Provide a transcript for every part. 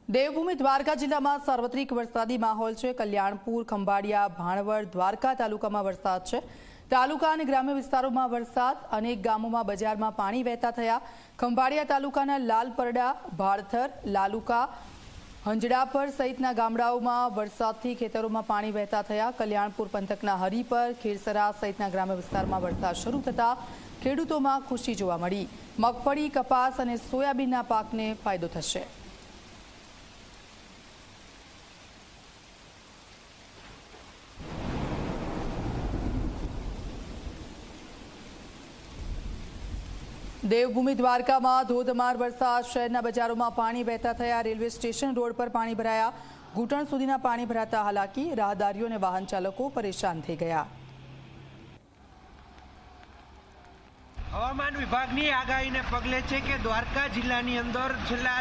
દેવભૂમિ દ્વારકા જિલ્લામાં સાર્વત્રિક વરસાદી માહોલ છે। કલ્યાણપુર, ખંભાળિયા, ભાણવડ, દ્વારકા તાલુકામાં વરસાદ છે। તાલુકા અને ગ્રામ્ય વિસ્તારોમાં વરસાદ, અનેક ગામોમાં બજારમાં પાણી વહેતા થયા। ખંભાળિયા તાલુકાના લાલપરડા, ભાળથર, લાલુકા, હંજડાપર સહિતના ગામડાઓમાં વરસાદથી ખેતરોમાં પાણી વહેતા થયા। કલ્યાણપુર પંથકના હરિપર, ખીરસરા સહિતના ગ્રામ્ય વિસ્તારમાં વરસાદ શરૂ થતા ખેડૂતોમાં ખુશી જોવા મળી। મગફળી, કપાસ અને સોયાબીનના પાકને ફાયદો થશે। દેવભૂમિ દ્વારકામાં ધોધમાર વરસાદ, શહેરના બજારોમાં પાણી વહેતા થયા। રેલવે સ્ટેશન રોડ પર પાણી ભરાયા। ઘૂંટણ સુધીના પાણી ભરાતા હાલાકી, રાહદારીઓ અને વાહન ચાલકો પરેશાન થઈ ગયા। હવામાન વિભાગની આગાહીને પગલે છે કે દ્વારકા જિલ્લાની અંદર છેલ્લા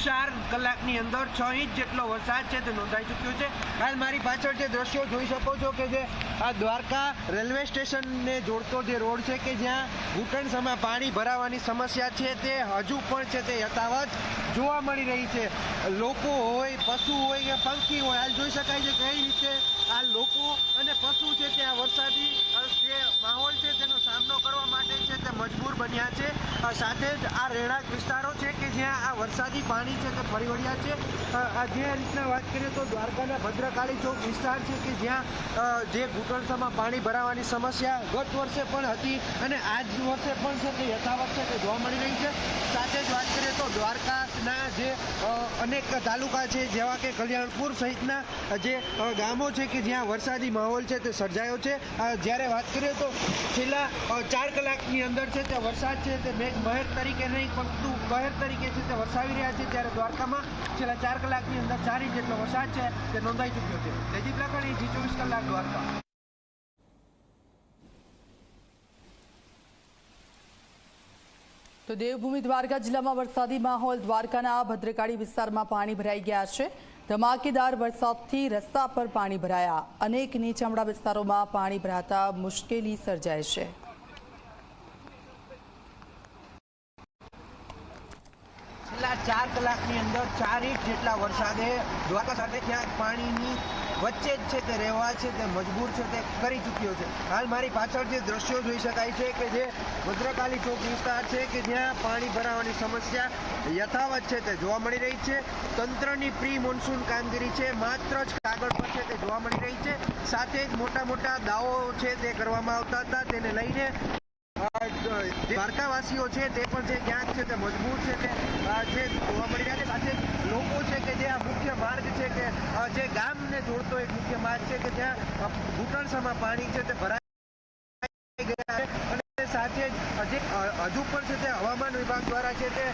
4 કલાકની અંદર 6 ઇંચ જેટલો વરસાદ છે તે નોંધાઈ ચૂક્યો છે। હાલ મારી પાછળ જે દ્રશ્યો જોઈ શકો છો કે જે આ દ્વારકા રેલવે સ્ટેશનને જોડતો જે રોડ છે કે જ્યાં ઘૂંટણસમાં પાણી ભરાવાની સમસ્યા છે તે હજુ પણ છે તે યથાવત જોવા મળી રહી છે। લોકો હોય, પશુ હોય કે પંખી હોય, હાલ જોઈ શકાય છે કઈ રીતે આ લોકો અને પશુ છે તે આ વરસાદી જે માહોલ છે તેનો સામનો કરવા માટે છે તે મજબૂર બન્યા છે। સાથે જ આ રહેણાંક વિસ્તારો છે કે જ્યાં આ વરસાદી પાણી છે તે ફરી વળ્યા છે। જે રીતના વાત કરીએ તો દ્વારકાના ભદ્રકાળી ચોક વિસ્તાર છે કે જ્યાં જે ઘૂંટણસમાં પાણી ભરાવાની સમસ્યા ગત વર્ષે પણ હતી અને આજ વર્ષે પણ છે તે યથાવત છે તે જોવા મળી રહી છે। સાથે જ વાત કરીએ તો દ્વારકાના જે અનેક તાલુકા છે જેવા કે કલ્યાણપુર સહિતના જે ગામો છે કે જ્યાં વરસાદી માહોલ છે તે સર્જાયો છે। જ્યારે વાત કરીએ તો છેલ્લા 4 કલાકની અંદર છે તે વરસાદ છે તે મેઘમહેર તરીકે નહીં પરંતુ કહેર તરીકે છે તે વરસાવી રહ્યા છે। ત્યારે દ્વારકામાં છેલ્લા 4 કલાકની અંદર 4 ઇંચ જેટલો વરસાદ છે તે નોંધાઈ ચૂક્યો છે। તેજી પ્રકારની G24 કલાક દ્વારકા। તો દેવભૂમિ દ્વારકા જિલ્લામાં વરસાદી માહોલ, દ્વારકાના ભદ્રકાળી વિસ્તારમાં પાણી ભરાઈ ગયા છે। ધમાકેદાર વરસાદથી રસ્તા પર પાણી ભરાયા। અનેક નીચાણવાળા વિસ્તારોમાં પાણી ભરાતા મુશ્કેલી સર્જાય છે। છેલ્લા 4 કલાકની અંદર 4 ઇંચ જેટલા વરસાદે દ્વારકા સાથે ક્યાંક પાણીની વચ્ચે જ છે તે રહેવા છે તે મજબૂર છે તે કરી ચૂક્યો છે। હાલ મારી પાછળ જે દ્રશ્યો જોઈ શકાય છે કે જે ભદ્રકાળી ચોક વિસ્તાર છે કે જ્યાં પાણી ભરાવાની સમસ્યા યથાવત છે તે જોવા મળી રહી છે। તંત્રની પ્રી મોન્સૂન કામગીરી છે માત્ર જ કાગળ પર છે તે જોવા મળી રહી છે। સાથે જ મોટા મોટા દાવો છે તે કરવામાં આવતા હતા, તેને લઈને દ્વારકાવાસીઓ છે તે પણ છે ક્યાંક છે તે મજબૂર છે તે જોવા મળી રહ્યા છે। સાથે લોકો છે કે જે આ મુખ્ય માર્ગ છે કે જે ગામને જોડતો એક મુખ્ય માર્ગ છે કે જ્યાં ઘૂંટણસમાં પાણી છે તે ભરાઈ ગયા છે અને સાથે જ હજુ પણ છે તે હવામાન વિભાગ દ્વારા છે તે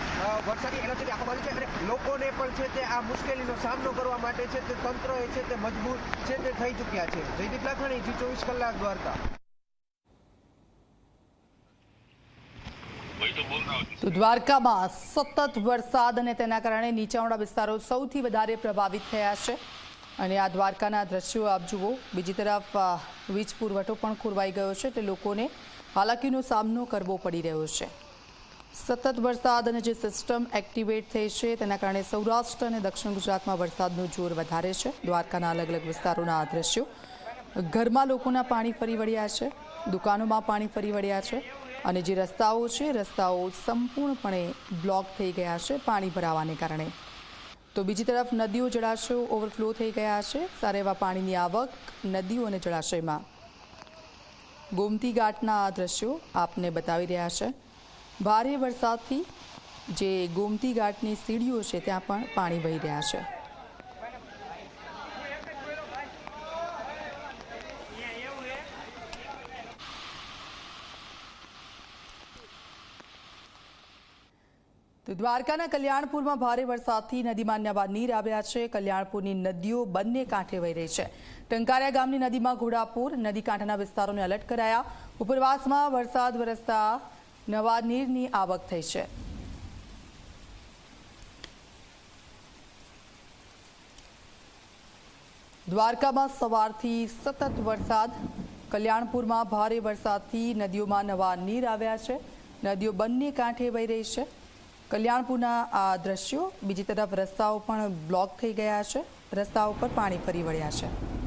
વરસાદી એલર્ટ આપવામાં આવી છે અને લોકોને પણ છે તે આ મુશ્કેલીનો સામનો કરવા માટે છે તે તંત્ર છે તે મજબૂર છે તે થઈ ચૂક્યા છે। જયદીપ લાખાણી, G24 કલાક દ્વારકા। તો દ્વારકામાં સતત વરસાદ અને તેના કારણે નીચાણવાળા વિસ્તારો સૌથી વધારે પ્રભાવિત થયા છે અને આ દ્વારકાના દ્રશ્યો આપ જુઓ। બીજી તરફ વીજ પુરવઠો પણ ખોરવાઈ ગયો છે એટલે લોકોને હાલાકીનો સામનો કરવો પડી રહ્યો છે। સતત વરસાદ અને જે સિસ્ટમ એક્ટિવેટ થઈ છે તેના કારણે સૌરાષ્ટ્ર અને દક્ષિણ ગુજરાતમાં વરસાદનું જોર વધારે છે। દ્વારકાના અલગ અલગ વિસ્તારોના આ દ્રશ્યો, ઘરમાં લોકોના પાણી ફરી વળ્યા છે, દુકાનોમાં પાણી ફરી વળ્યા છે અને જે રસ્તાઓ છે રસ્તાઓ સંપૂર્ણપણે બ્લોક થઈ ગયા છે પાણી ભરાવાને કારણે। તો બીજી તરફ નદીઓ, જળાશયો ઓવરફ્લો થઈ ગયા છે। સારા એવા પાણીની આવક નદીઓ અને જળાશયમાં। ગોમતી ઘાટના આ દ્રશ્યો આપને બતાવી રહ્યા છે। ભારે વરસાદથી જે ગોમતી ઘાટની સીડીઓ છે ત્યાં પણ પાણી વહી રહ્યા છે। તો દ્વારકાના કલ્યાણપુરમાં ભારે વરસાદથી નદીમાં નવા નીર આવ્યા છે। કલ્યાણપુરની નદીઓ બંને કાંઠે વહી રહી છે। ટંકારિયા ગામની નદીમાં ઘોડાપુર, નદી કાંઠાના વિસ્તારોને એલર્ટ કરાયા। ઉપરવાસમાં વરસાદ વરસતા નવા નીરની આવક થઈ છે। દ્વારકામાં સવારથી સતત વરસાદ, કલ્યાણપુરમાં ભારે વરસાદથી નદીઓમાં નવા નીર આવ્યા છે। નદીઓ બંને કાંઠે વહી રહી છે। કલ્યાણપુરના આ દ્રશ્યો, બીજી તરફ રસ્તાઓ પણ બ્લોક થઈ ગયા છે, રસ્તાઓ પર પાણી ફરી વળ્યા છે.